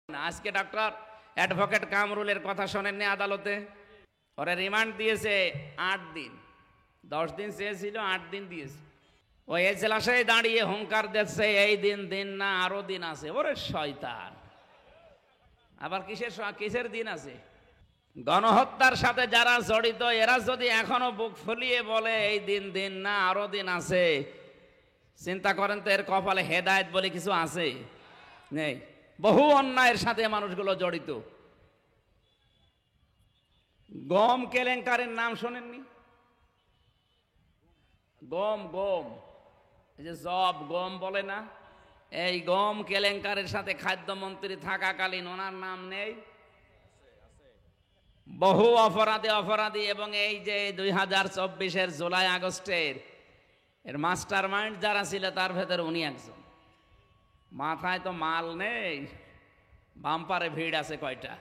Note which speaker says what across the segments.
Speaker 1: আজকে doctor advocate কামরুলের কথা শোনেননি আদালতে? ওরা রিমান্ড দিয়েছে 8 দিন, 10 দিন চেয়েছিল, 8 দিন দিয়েছে। ওই এজলাসে দাঁড়িয়ে হুঙ্কার দিচ্ছে এই দিন দিন না, আরো দিন আছে। ওরে শয়তান, আবার কিসের দিন আছে? গণহত্যার সাথে যারা জড়িত এরা যদি এখনো বুক ফুলিয়ে বলে এই দিন দিন না, আরো দিন আছে, চিন্তা করেন তো এর কপালে হেদায়েত বলে কিছু আছে? নেই। বহু অন্যায়ের সাথে মানুষগুলো জড়িত। গম কেলেঙ্কারের নাম শোনেননি? গম গম এই যে জব গম বলে না, এই গম কেলেঙ্কারের সাথে খাদ্যমন্ত্রী থাকাকালীন ওনার নাম নেই? বহু অপরাধী এবং এই যে 2024-এর জুলাই আগস্টের এর মাস্টার মাইন্ড যারা ছিল তার ভেতরে উনি একজন। মাথায় তো মাল নেই, বাম্পারে ভিড় আছে কয়টা।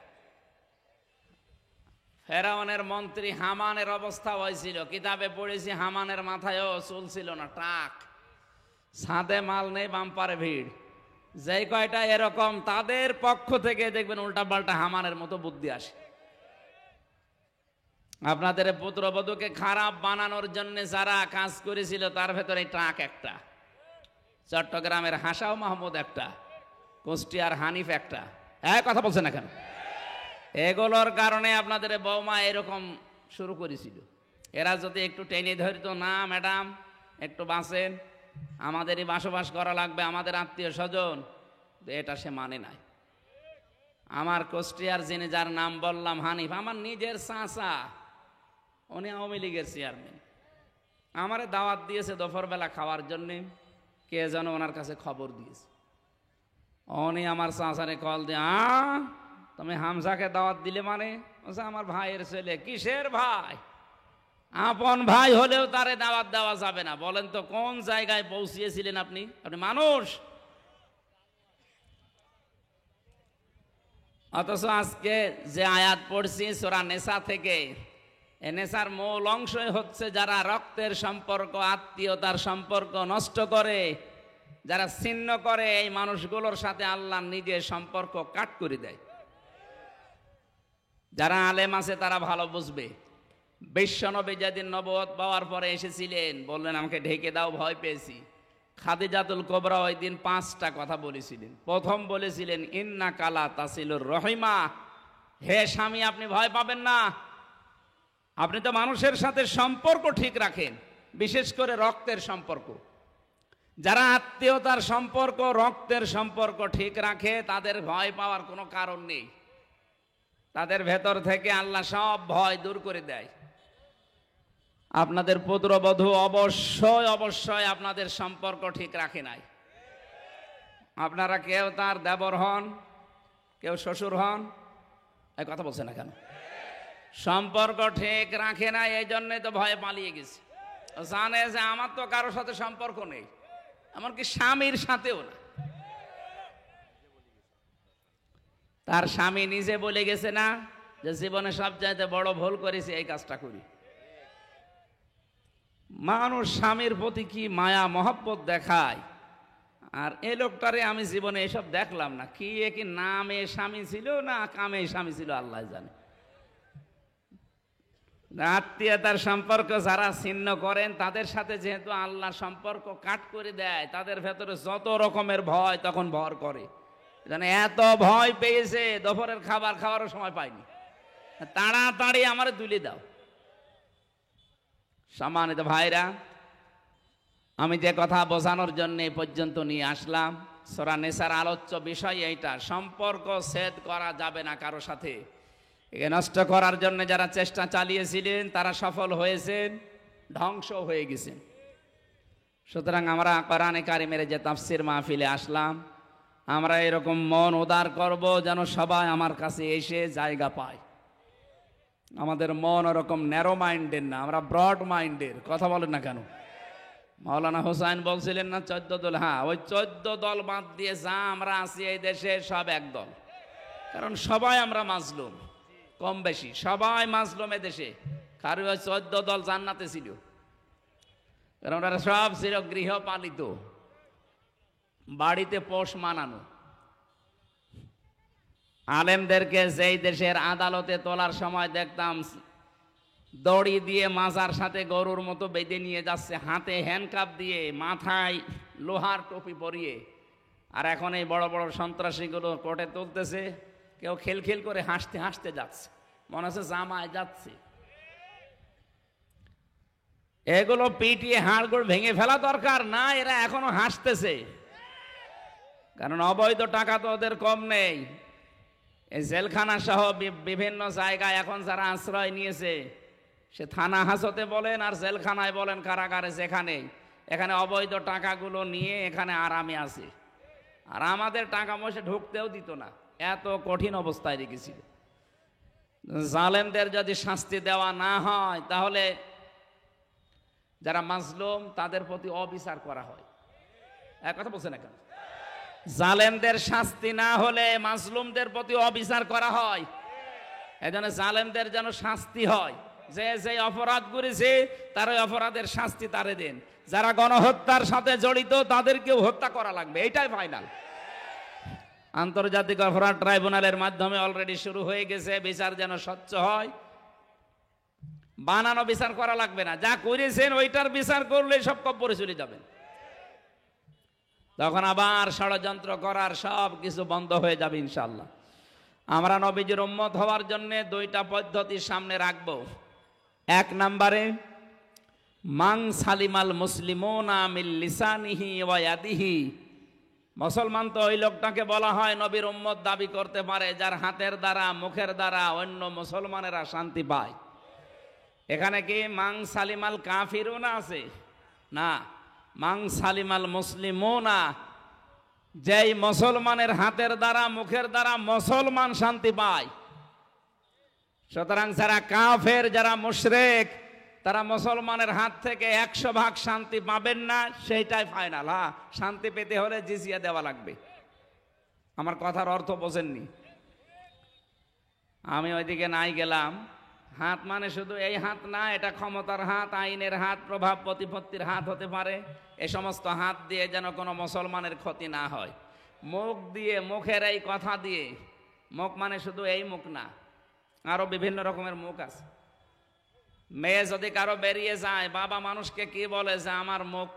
Speaker 1: ফেরাউনের মন্ত্রী হামানের অবস্থা হয়েছিল, কিতাবে পড়েছি হামানের মাথায়ও চুল ছিল না, টাক। ছাদে মাল নেই, বাম্পারে ভিড়। যেই কয়টা এরকম তাদের পক্ষ থেকে দেখবেন উল্টাপাল্টা হামানের মতো বুদ্ধি আসে। আপনাদের পুত্রবধূকে খারাপ বানানোর জন্য যারা কাজ করেছিল তার ভেতরে টাক একটা, চট্টগ্রামের হাসাও মাহমুদ একটা, কুষ্টিয়ার হানিফ একটা। কথা বলছে না কেন? এগুলোর কারণে আপনাদের বৌমা এরকম শুরু করেছিল। এরা যদি একটু টেনে ধরতো, না ম্যাডাম একটু বাঁচেন, আমাদেরই বসবাস করা লাগবে, আমাদের আত্মীয় স্বজন, এটা সে মানে নাই। আমার কুষ্টিয়ার যিনি যার নাম বললাম হানিফ, আমার নিজের চাচা, উনি আওয়ামী লীগের চেয়ারম্যান। আমারে দাওয়াত দিয়েছে দুপুরবেলা খাওয়ার জন্যে, কে যেন ওনার কাছে খবর দিয়েছে। উনি আমার চাচারে কল দিয়ে, তুমি হামজাকে দাওয়াত দিলে মানে? আমার ভাইয়ের ছেলে। কিসের ভাই? আপন ভাই হলেও তারে দাওয়াত দেওয়া যাবে না। বলেন তো কোন জায়গায় পৌঁছিয়েছিলেন আপনি? আপনি মানুষ। অথচ আজকে যে আয়াত পড়ছি সূরা নেসা থেকে, এ নেসার মূল অংশই হচ্ছে যারা রক্তের সম্পর্ক, আত্মীয়তার সম্পর্ক নষ্ট করে, যারা ছিন্ন করে, এই মানুষগুলোর সাথে আল্লাহ নিজের সম্পর্ক কাট করে দেয়। যারা আলেম আছে তারা ভালো বুঝবে। বিশ্বনবী যেদিন নবুয়ত পাওয়ার পরে এসেছিলেন, বললেন আমাকে ঢেকে দাও, ভয় পেয়েছি। খাদিজাতুল কুবরা ওই দিন 5টা কথা বলেছিলেন। প্রথম বলেছিলেন ইন্না কালা তাসিলুর রহিমা, হে স্বামী আপনি ভয় পাবেন না, আপনি তো মানুষের সাথে সম্পর্ক ঠিক রাখেন, বিশেষ করে রক্তের সম্পর্ক। যারা আত্মীয়তার সম্পর্ক, রক্তের সম্পর্ক ঠিক রাখে তাদের ভয় পাওয়ার কোনো কারণ নেই। তাদের ভেতর থেকে আল্লাহ সব ভয় দূর করে দেয়। আপনাদের পুত্রবধূ অবশ্যই আপনাদের সম্পর্ক ঠিক রাখে নাই। আপনারা কেউ তার দেবর হন, কেউ শ্বশুর হন, এই কথা বলছে না কেন? সম্পর্ক ঠিক রাখে না, এই জন্যই তো ভয়ে পালিয়ে গেছে। জানে যে আমার তো কারোর সাথে সম্পর্ক নেই, এমনকি স্বামীর সাথেও না। তার স্বামী নিজে বলে গেছে না যে জীবনে সবচাইতে বড় ভুল করেছি, এই কাজটা করি। মানুষ স্বামীর প্রতি কি মায়া মহব্বত দেখায়, আর এই লোকটারে আমি জীবনে এসব দেখলাম না। কি নামে স্বামী ছিল না কামে স্বামী ছিল আল্লাহ জানে। আত্মীয়তার সম্পর্ক যারা ছিন্ন করেন তাদের সাথে যেহেতু আল্লাহ সম্পর্ক কাট করে দেয়, তাদের ভেতরে যত রকমের ভয় তখন ভর করে। এত ভয় পেয়েছে দুপুরের খাবার খাওয়ারও সময় পায়নি, তাড়াতাড়ি আমারে তুলে দাও। সম্মানিত ভাইরা, আমি যে কথা বোঝানোর জন্য এই পর্যন্ত নিয়ে আসলাম, সূরা নেসার আলোচ্য বিষয় এইটা, সম্পর্ক ছেদ করা যাবে না কারো সাথে। একে নষ্ট করার জন্য যারা চেষ্টা চালিয়েছিলেন তারা সফল হয়েছেন, ধ্বংস হয়ে গেছেন। সুতরাং আমরা কোরআনে কারিমের যে তাফসির মাহফিলে আসলাম, আমরা এরকম মন উদার করব যেন সবাই আমার কাছে এসে জায়গা পায়। আমাদের মন ওরকম ন্যারো মাইন্ডের না, আমরা ব্রড মাইন্ডের। কথা বলেন না কেন? মাওলানা হোসাইন বলছিলেন না 14 দল? হ্যাঁ, ওই 14 দল বাদ দিয়ে যা আমরা আছি এই দেশে সব এক দল। কারণ সবাই আমরা মাজলুম, কম বেশি সবাই মাজলুম এ দেশে। কারণ ওই 14 দল জান্নাতে ছিল, কারণ ওরা সব ছিল গৃহপালিত, বাড়িতে পোষ মানানো। আলেমদেরকে যেই দেশের আদালতে তোলার সময় দেখতাম দড়ি দিয়ে মাজার সাথে গরুর মতো বেঁধে নিয়ে যাচ্ছে, হাতে হ্যান্ডকাপ দিয়ে, মাথায় লোহার টুপি পরিয়ে। আর এখন এই বড় বড় সন্ত্রাসীগুলো কোর্টে তুলতেছে, কেউ খিলখিল করে হাসতে হাসতে যাচ্ছে, মনে হচ্ছে জামায় যাচ্ছে। এগুলো পিটিয়ে হাড়গোড় ভেঙে ফেলা দরকার না, এরা এখনো হাসতেছে, কারণ অবৈধ টাকা তো ওদের কম নেই। এই জেলখানা সহ বিভিন্ন জায়গায় এখন যারা আশ্রয় নিয়েছে, সে থানা হাজতে বলেন আর জেলখানায় বলেন, কারাগারে, যেখানে এখানে অবৈধ টাকাগুলো নিয়ে এখানে আরামে আছে। আর আমাদের টাকা পয়সা ঢুকতেও দিত না, এত কঠিন অবস্থায় রেখেছিল। জালেমদের যদি শাস্তি দেওয়া না হয়, তাহলে যারা মাজলুম তাদের প্রতি অবিচার করা হয়। এক কথা বলছে না কেন? জালেমদের শাস্তি না হলে মাজলুমদের প্রতি অবিচার করা হয়। এজন্য জালেমদের যেন শাস্তি হয়, যে যে অপরাধ করেছে তার ওই অপরাধের শাস্তি তারে দেন। যারা গণহত্যার সাথে জড়িত তাদেরকেও হত্যা করা লাগবে, এটাই ফাইনাল। আন্তর্জাতিক অপরাধ ট্রাইব্যুনালের মাধ্যমে অলরেডি শুরু হয়ে গেছে, বিচার যেন স্বচ্ছ হয়। বানানো বিচার করা লাগবে না, যা করেছেন ওইটার বিচার করলে সব কব্বরে চলে যাবেন। তখন আবার ষড়যন্ত্র করার সব কিছু বন্ধ হয়ে যাবে ইনশাআল্লাহ। আমরা নবীজির উম্মত হওয়ার জন্য দুইটা পদ্ধতি সামনে রাখব। এক নম্বরে, মান সালিমাল মুসলিমুনা মিন লিসানিহি ওয়া ইয়াদিহি। মুসলমান তো ওই লোকটাকে বলা হয় নবীর উম্মত দাবি করতে পারে, যার হাতের দ্বারা, মুখের দ্বারা অন্য মুসলমানেরা শান্তি পায়। এখানে কি মান সালিমাল কাফিরুনা আছে? না, মান সালিমাল মুসলিমুনা, যেই মুসলমানের হাতের দ্বারা, মুখের দ্বারা মুসলমান শান্তি পায়। সুতরাং যারা কাফের, যারা মুশরিক, তারা মুসলমানের হাত থেকে 100% শান্তি পাবেন না, সেইটাই ফাইনাল। হ্যাঁ, শান্তি পেতে হলে জিজিয়া দেওয়া লাগবে। আমার কথার অর্থ বোঝেননি? আমি ওইদিকে নাই গেলাম। হাত মানে শুধু এই হাত না, এটা ক্ষমতার হাত, আইনের হাত, প্রভাব প্রতিপত্তির হাত হতে পারে। এই সমস্ত হাত দিয়ে যেন কোনো মুসলমানের ক্ষতি না হয়। মুখ দিয়ে, মুখের এই কথা দিয়ে, মুখ মানে শুধু এই মুখ না, আরো বিভিন্ন রকমের মুখ আছে। মেয়ে যদি কারো বেরিয়ে যায়, বাবা মানুষকে কি বলে যে আমার মুখ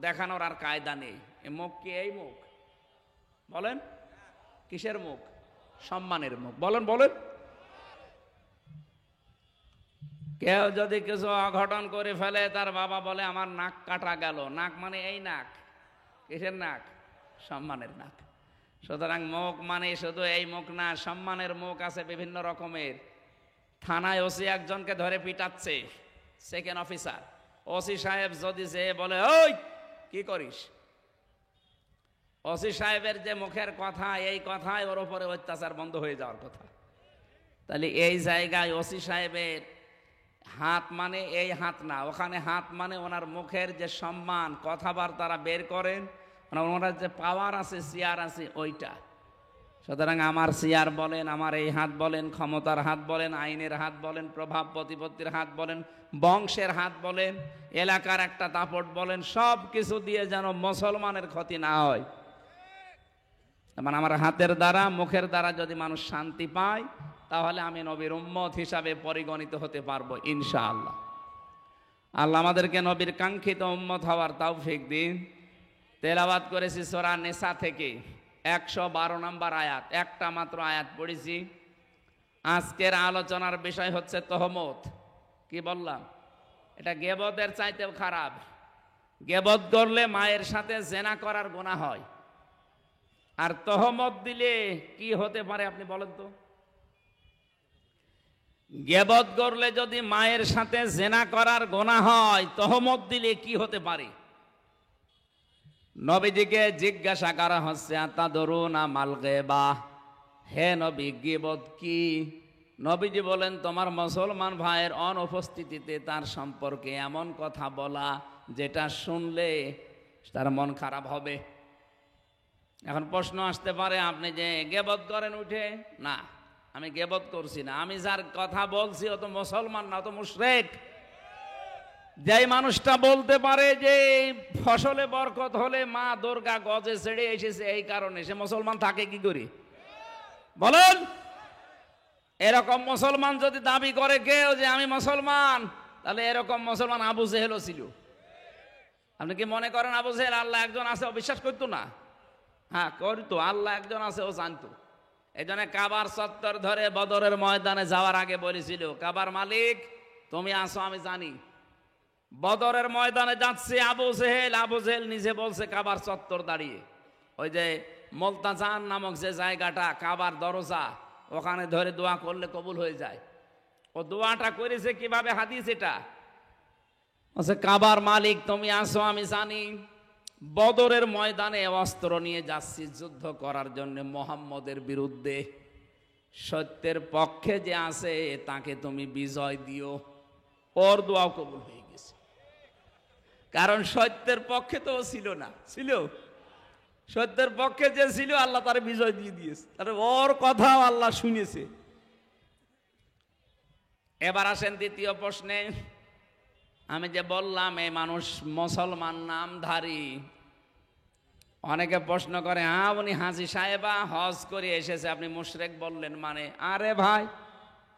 Speaker 1: দেখানোর আর কায়দা নেই। এই মুখ কি এই মুখ? বলেন, কিসের মুখ? সম্মানের মুখ। বলেন বলেন। কেউ যদি কিছু অঘটন করে ফেলে, তার বাবা বলে আমার নাক কাটা গেল। নাক মানে এই নাক, কিসের নাক? সম্মানের নাক। সুতরাং মুখ মানে শুধু এই মুখ না, সম্মানের মুখ আছে বিভিন্ন রকমের। থানায় ওসি একজনকে ধরে পিটাচ্ছে, সেকেন্ড অফিসার। ওসি সাহেব যদি যে বলে ওই কি করিস, ওসি সাহেবের যে মুখের কথা, এই কথায় ওর উপরে অত্যাচার বন্ধ হয়ে যাওয়ার কথা। তাহলে এই জায়গায় ওসি সাহেবের হাত মানে এই হাত না, ওখানে হাত মানে ওনার মুখের যে সম্মান, কথাবার্তারা বের করেন, ওনার যে পাওয়ার আছে, চেয়ার আছে, ওইটা। সুতরাং আমার চেয়ার বলেন, আমার এই হাত বলেন, ক্ষমতার হাত বলেন, আইনের হাত বলেন, প্রভাব প্রতিপত্তির হাত বলেন, বংশের হাত বলেন, এলাকার একটা দাপট বলেন, সব কিছু দিয়ে যেন মুসলমানের ক্ষতি না হয়। মানে আমার হাতের দ্বারা, মুখের দ্বারা যদি মানুষ শান্তি পায়, তাহলে আমি নবীর উম্মত হিসাবে পরিগণিত হতে পারবো ইনশাআল্লাহ। আল্লাহ আমাদেরকে নবীর কাঙ্ক্ষিত উম্মত হওয়ার তৌফিক দিন। তেলাওয়াত করেছি সূরা নিসা থেকে 112 নম্বর আয়াত, একটা মাত্র আয়াত পড়েছি। আজকের আলোচনার বিষয় হচ্ছে তহমত। কি বললাম? এটা গীবতের চাইতেও খারাপ। গীবত করলে মায়ের সাথে জেনা করার গুনাহ হয়, আর তহমত দিলে কি হতে পারে আপনি বলেন তো? গীবত করলে যদি মায়ের সাথে জেনা করার গুনাহ হয়, তহমত দিলে কি হতে পারে? নবীজিকে জিজ্ঞাসা করা হচ্ছে, আতাদরুনা মাল গীবা, হে নবী গীবত কি? নবীজি বলেন, তোমার মুসলমান ভাইয়ের অনুপস্থিতিতে তার সম্পর্কে এমন কথা বলা যেটা শুনলে তার মন খারাপ হবে। এখন প্রশ্ন আসতে পারে, আপনি যে গীবত করেন উঠে? না, আমি গীবত করছি না। আমি যার কথা বলছি ও তো মুসলমান না, ও তো মুশরিক। যেই মানুষটা বলতে পারে যে ফসলে বরকত হলে মা দুর্গা গজে ছেড়ে এসেছে, এই কারণে, সে মুসলমান থাকে কি করে বলেন? এরকম মুসলমান যদি দাবি করে কেউ যে আমি মুসলমান, তাহলে এরকম মুসলমান আবু জেহেলও ছিল। আপনি কি মনে করেন আবু জেহেল আল্লাহ একজন আছে ও বিশ্বাস করতো না? হ্যাঁ করতো, আল্লাহ একজন আছে ও জানতো। এই জন্য কাবার চত্বর ধরে বদরের ময়দানে যাওয়ার আগে বলেছিল, কাবার মালিক তুমি আসো আমি জানি। বদরের ময়দানে যাচ্ছে আবু জেহেল নিজে বলছে কাবার চত্বর দাঁড়িয়ে, ওই যে মুলতাজান নামক যে জায়গাটা কাবার দরজা, ওখানে ধরে দোয়া করলে কবুল হয়ে যায়। ও দোয়াটা করেছে কিভাবে? হাদিস এটা বলছে, কাবার মালিক তুমি আসো আমি জানি, বদরের ময়দানে অস্ত্র নিয়ে যাচ্ছি যুদ্ধ করার জন্য মুহাম্মদের বিরুদ্ধে, সত্যের পক্ষে যে আছে তাকে তুমি বিজয় দিও। ওর দোয়াও কবুল হয়ে গেছে, কারণ সত্যের পক্ষে তো ছিল না, ছিল সত্যের পক্ষে যে ছিল আল্লাহ তার বিজয় দিয়ে দিয়েছে, তার ওর কথাও আল্লাহ শুনেছে। এবার আসেন দ্বিতীয় প্রশ্নে। আমি যে বললাম এই মানুষ মুসলমান নামধারী, অনেকে প্রশ্ন করে হ্যাঁ উনি হাজী সাহেবা হজ করে এসেছে, আপনি মুশরিক বললেন মানে? আরে ভাই,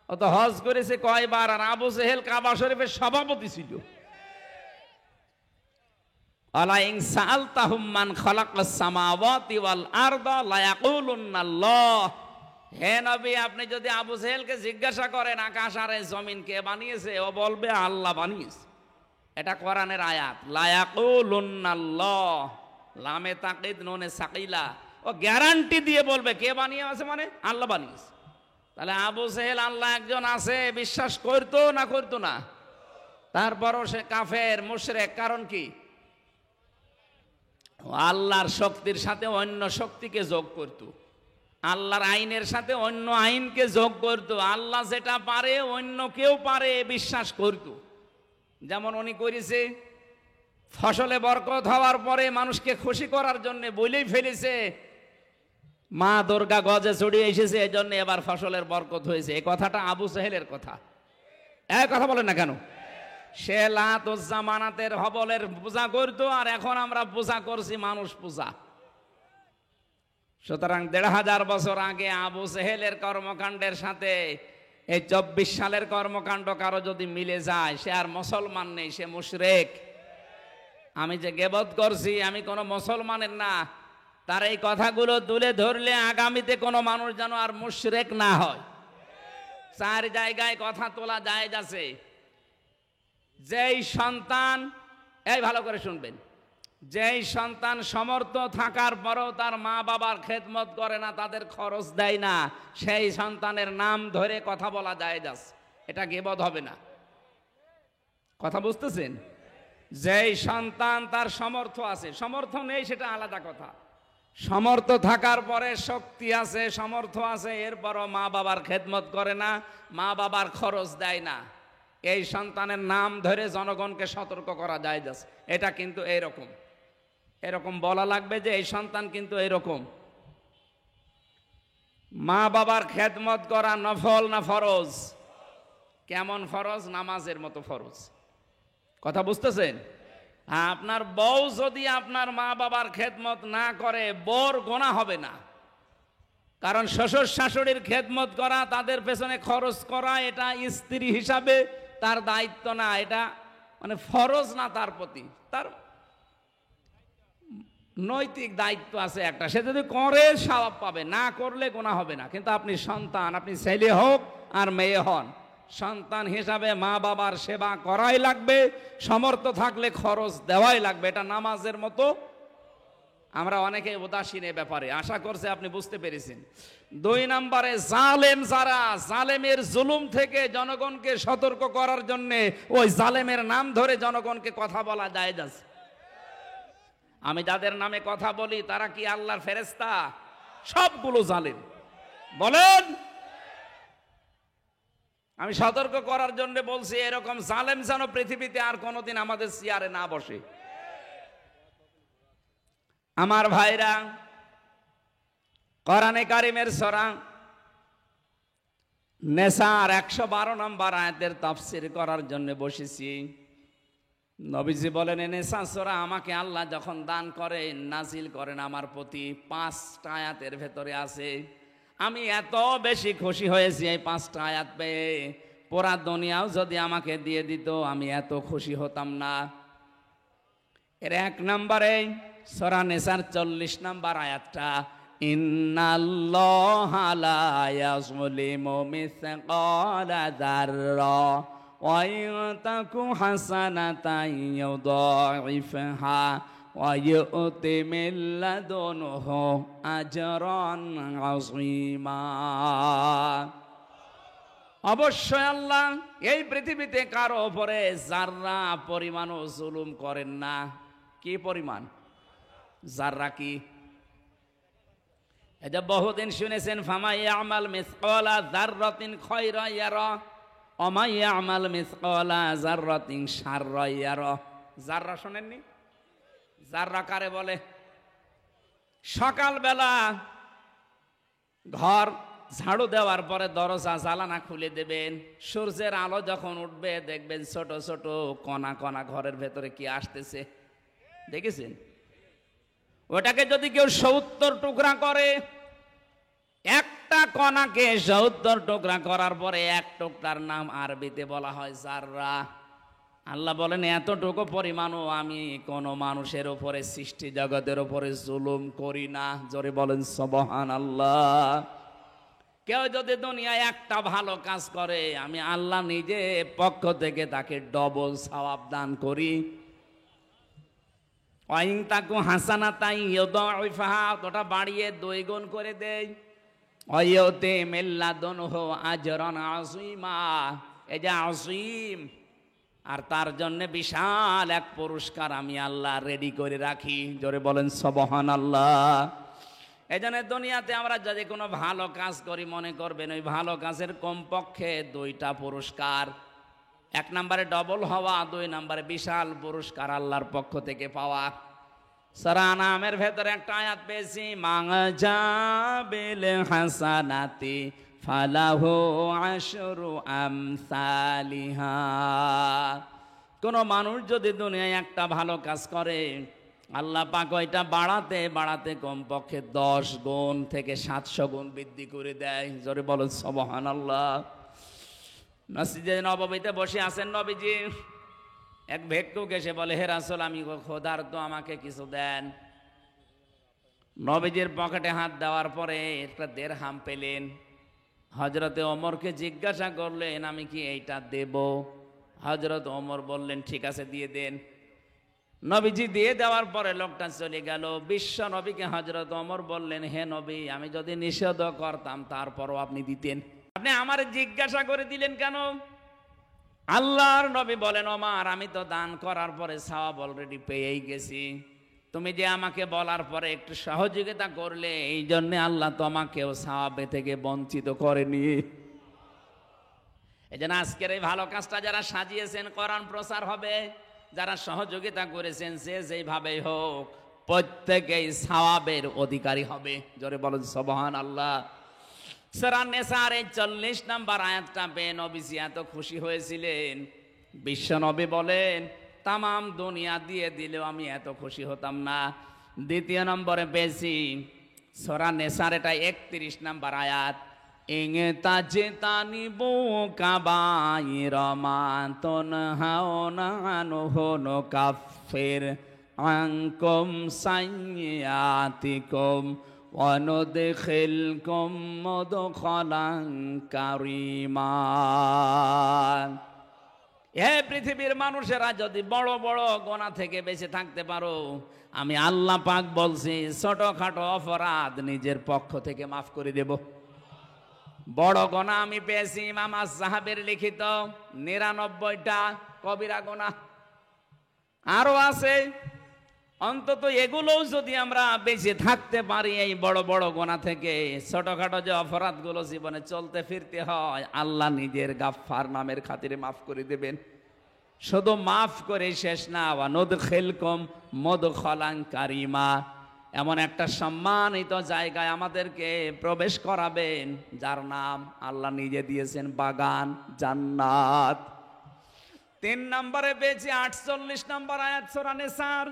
Speaker 1: ও তো হজ করেছে কয়বার, আর আবু জেহেল কাবা শরীফের সভাপতি ছিল। আলা ইন সাআলতাহুম মান খালাকাস সামাওয়াতি ওয়াল আরদা লা ইয়াকুলুন্নাল্লাহ। হে নবী, আপনি যদি আবু জেহেলকে জিজ্ঞাসা করেন আকাশ আর জমিন কে বানিয়েছে, ও বলবে আল্লাহ বানিয়েছে। এটা কোরআনের আয়াত। লা ইয়াকুলুন্নাল্লাহ, লামে তাকিদ নুনে সাকিলা, ও গ্যারান্টি দিয়ে বলবে কে বানিয়েছে, মানে আল্লাহ বানিয়েছে। তাহলে আবু জেহেল আল্লাহ একজন আছে বিশ্বাস করতো না করতো না? তারপরও সে কাফের মুশরিক। কারণ কি? আল্লাহর শক্তির সাথে অন্য শক্তিকে যোগ করত, আল্লাহর আইনের সাথে অন্য আইনকে যোগ করত, আল্লাহ যেটা পারে অন্য কেউ পারে বিশ্বাস করত। যেমন উনি করেছে, ফসলে বরকত হওয়ার পরে মানুষকে খুশি করার জন্য বলেই ফেলেছে মা দুর্গা গজে চড়িয়ে এসেছে, এই জন্য এবার ফসলের বরকত হয়েছে। এই কথাটা আবু জেহেলের কথা। এই কথা বলেন না কেন? সে লাত উজ্জা মানাতের হবলের পূজা করতো, আর এখন আমরা পূজা করছি মানুষ পূজা। সুতরাং ১৫০০ বছর আগে আবু জেহেলের কর্মকাণ্ডের সাথে এই ২৪ সালের কর্মকাণ্ড কারো যদি মিলে যায়, সে আর মুসলমান নেই, সে মুশরিক। আমি যে গীবত করছি আমি কোনো মুসলমানের না, তার এই কথাগুলো তুলে ধরলে আগামীতে কোনো মানুষ যেন আর মুশরিক না হয়। ৪ জায়গায় কথা তোলা জায়েজ আছে। যেই সন্তান, এই ভালো করে শুনবেন, যেই সন্তান সমর্থ থাকার পরেও তার মা বাবার খেদমত করে না, তাদের খরচ দেয় না, সেই সন্তানের নাম ধরে কথা বলা জায়েজ আছে। এটা গীবত হবে না। কথা বুঝতেছেন? যেই সন্তান তার সমর্থ আছে, সমর্থ নেই সেটা আলাদা কথা, সমর্থ থাকার পরে শক্তি আছে, সমর্থ আছে, এরপরও মা বাবার খেদমত করে না, মা বাবার খরচ দেয় না, এই সন্তানের নাম ধরে জনগণকে সতর্ক করা যায়। এটা কিন্তু এইরকম, এরকম বলা লাগবে যে এই সন্তান কিন্তু এইরকম। মা বাবার খেদমত করা নফল না ফরজ? কেমন ফরজ? নামাজের মতো ফরজ। কথা বুঝতেছেন? আপনার বউ যদি আপনার মা বাবার খেদমত না করে, বর গোনা হবে না, কারণ শ্বশুর শাশুড়ির খেদমত করা, তাদের পেছনে খরচ করা, এটা স্ত্রী হিসাবে তার দায়িত্ব না, এটা মানে ফরজ না তার প্রতি, তার নৈতিক দায়িত্ব আছে একটা। সে যদি করে সওয়াব পাবে, না করলে গোনা হবে না। কিন্তু আপনি সন্তান, আপনি ছেলে হোক আর মেয়ে হন, সন্তান হিসাবে মা বাবার সেবা করাই লাগবে, সমর্থ থাকলে খরচ দেওয়াই লাগবে। এটা নামাজের মতো। আমরা অনেকে উদাসীন এ ব্যাপারে। আশা করছি আপনি বুঝতে পেরেছেন। ২ নম্বরে, জালেম যারা, জালেমের জুলুম থেকে জনগণকে সতর্ক করার জন্য ওই জালেমের নাম ধরে জনগণকে কথা বলা জায়েজ আছে। আমি যাদের নামে কথা বলি তারা কি আল্লাহর ফেরেশতা? সবগুলো জালেম। বলেন, আমি সতর্ক করার জন্য বলছি, এরকম জালেম যেন পৃথিবীতে আর কোনোদিন আমাদের চেয়ারে না বসে। আমার ভাইরা, কোরআনে কারিমের সূরা নেসার ১১২ নম্বর আয়াতের তাফসীর করার জন্য বসেছি। নবীজি বলেন, নেসা সূরা আমাকে আল্লাহ যখন দান করেন, নাজিল করেন আমার প্রতি, 5টা আয়াতের ভেতরে আছে আমি এত বেশি খুশি হয়েছি এই 5টা আয়াত পেয়ে, পুরা দুনিয়াও যদি আমাকে দিয়ে দিত আমি এত খুশি হতাম না। এর 1 নম্বরে সূরা নিসার 40 নম্বর আয়াতটা, ইন্নাল্লাহা লা ইয়াযলিমু মিসকালা যাররা ওয়া ইয়াতাকু হাসানাতান ইউদাইফহা ওয়া ইউতি মিন লাদুনহু আজরান আযীমা। অবশ্যই আল্লাহ এই পৃথিবীতে কারো উপরে যাররা পরিমাণও জুলুম করেন না। কি পরিমাণ? যাররা কি? এই যে বহুদিন শুনেছেন, ফামা ইয়ামাল মিসকালা যাররাতিন খায়রা ইয়ারা ওয়া মা ইয়ামাল মিসকালা যাররাতিন শাররা ইয়ারা। যাররা শুনেননি? যাররা কারে বলে? সকালবেলা ঘর ঝাড়ু দেওয়ার পরে দরজা জানালা খুলে দেবেন, সূর্যের আলো যখন উঠবে দেখবেন ছোট ছোট কণা কণা ঘরের ভেতরে কি আসতেছে, দেখেছেন? ওটাকে যদি কেউ 70 টুকরা করে, একটা কণাকে 70 টুকরা করার পরে এক টুকরার নাম আরবিতে বলা হয় যাররা। আল্লাহ বলেন এতটুকু পরিমাণও আমি কোনো মানুষের উপরে, সৃষ্টি জগতের উপরে জুলুম করি না। জোরে বলেন সুবহানাল্লাহ। কেউ যদি দুনিয়ায় একটা ভালো কাজ করে, আমি আল্লাহ নিজে পক্ষ থেকে তাকে ডবল সওয়াব দান করি। ওয়াইন তাকু হাসানাতান ইউদাইফহা, ওটা বাড়িয়ে 2 গুণ করে দেই। ওয়াইউতি মিন লাদুনহু আজরান আযীমা, এই যে আযীম, আর তার জন্য বিশাল এক পুরস্কার আমি আল্লাহ রেডি করে রাখি। জোরে বলেন সুবহানাল্লাহ। এই জন্য দুনিয়াতে আমরা যদি কোনো ভালো কাজ করি, মনে করবেন ওই ভালো কাজের কমপক্ষে 2টা পুরস্কার। 1 নম্বরে ডবল হওয়া, 2 নম্বরে বিশাল পুরস্কার আল্লাহর পক্ষ থেকে পাওয়া। সূরা আনামের ভেতরে একটা আয়াত পেয়েছি, মা'জাবিল হাসানাতি ফালাহু আশরু আমসালিহা। কোন মানুষ যদি দুনিয়ায় একটা ভালো কাজ করে, আল্লাহ পাক ওইটা বাড়াতে বাড়াতে কমপক্ষে 10 গুণ থেকে 700 গুণ বৃদ্ধি করে দেয়। জোরে বলেন সুবহানাল্লাহ। মসজিদে নববীতে বসে আছেন নবীজি, এক ভিক্ষুক এসে বলে, হে রাসূল আমি ক্ষুধার্ত, আমাকে কিছু দেন। নবীজির পকেটে হাত দেওয়ার পরে একটা দিরহাম পেলেন। হযরতে ওমরকে জিজ্ঞাসা করলেন, আমি কি এইটা দেব? হযরত ওমর বললেন, ঠিক আছে দিয়ে দেন। নবীজি দিয়ে দেওয়ার পরে লোকটা চলে গেল। বিশ্ব নবীকে হযরত ওমর বললেন, হে নবী, আমি যদি নিষেধ করতাম তারপরও আপনি দিতেন, আপনি আমার জিজ্ঞাসা করে দিলেন কেন? আল্লাহর নবী বলেন, ওমর আমি তো দান করার পরে সওয়াব অলরেডি পেয়েই গেছি, তুমি যে আমাকে বলার পরে একটু সহযোগিতা করলে, এই জন্য আল্লাহ তোমাকেও সওয়াব থেকে বঞ্চিত করেনি। এই জন্য আজকের এই ভালো কাজটা যারা সাজিয়েছেন, কোরআন প্রচার হবে, যারা সহযোগিতা করেছেন, সে যেইভাবেই হোক প্রত্যেকেই সওয়াবের অধিকারী হবে। জোরে বলেন সুবহানাল্লাহ। সূরা নিসার 40 নম্বর আয়াতটা পেয়ে নবীজি এত খুশি হয়েছিলেন, বিশ্ব নবী বলেন তামাম দুনিয়া দিয়ে দিলেও আমি এত খুশি হতাম না। 2 নম্বরে পেয়েছি সূরা নিসার, এটা 31 নম্বর আয়াত, ইংতাজিতানিবু কাবাইরা মা তুনহাউনা আনহু নুকাফির আনকুম সাইয়্যাতিকুম ওয়া নুদখিলকুম মুদখালান কারীমা। হে পৃথিবীর মানুষেরা, যদি বড় বড় গুনাহ থেকে বেঁচে থাকতে পারো, আমি আল্লাহ পাক বলছি ছোটখাটো অপরাধ নিজের পক্ষ থেকে মাফ করে দেব। বড় গুনাহ আমি পেয়েছি ইমাম আয-যাহাবীর লিখিত 99টা কবিরা গুনাহ, আরো আছে। অন্তত এগুলোও যদি আমরা বেঁচে থাকতে পারি এই বড় বড় গুনাহ থেকে, ছোটখাটো যে অপরাধগুলো জীবনে চলতে ফিরতে হয়, আল্লাহ নিজের গাফফার নামের খাতিরে মাফ করে দেবেন। শুধু মাফ করে শেষ না, ওয়া নুদখিলকুম মুদখালান কারীমা, এমন একটা সম্মানিত জায়গায় আমাদেরকে প্রবেশ করাবেন যার নাম আল্লাহ নিজে দিয়েছেন বাগান, জান্নাত। 3 নম্বরে পেয়েছি 48 নম্বর আয়াত সূরা নিসার,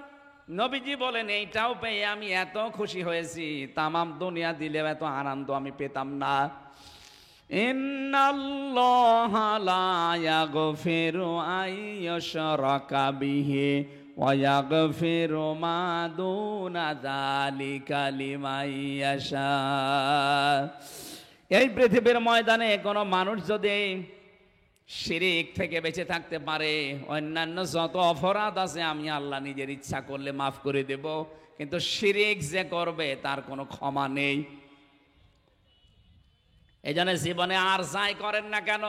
Speaker 1: নবীজি বলেন এইটাও পেয়ে আমি এত খুশি হয়েছি, তামাম দুনিয়া দিলেও এত আনন্দ আমি পেতাম না। ইন্নাল্লাহা লা ইয়াগফিরু আইয়ুশরাকা বিহি ওয়া ইয়াগফিরু মা দুনা যালিকা লিমান ইয়াশা। এই পৃথিবীর ময়দানে কোনো মানুষ যদি শিরিক থেকে বেঁচে থাকতে পারে, অন্যান্য যত অপরাধ আছে আমি আল্লাহ নিজের ইচ্ছা করলে মাফ করে দেব, কিন্তু শিরিক যে করবে তার কোনো ক্ষমা নেই। এই জন্য জীবনে আর যাই করেন না কেন,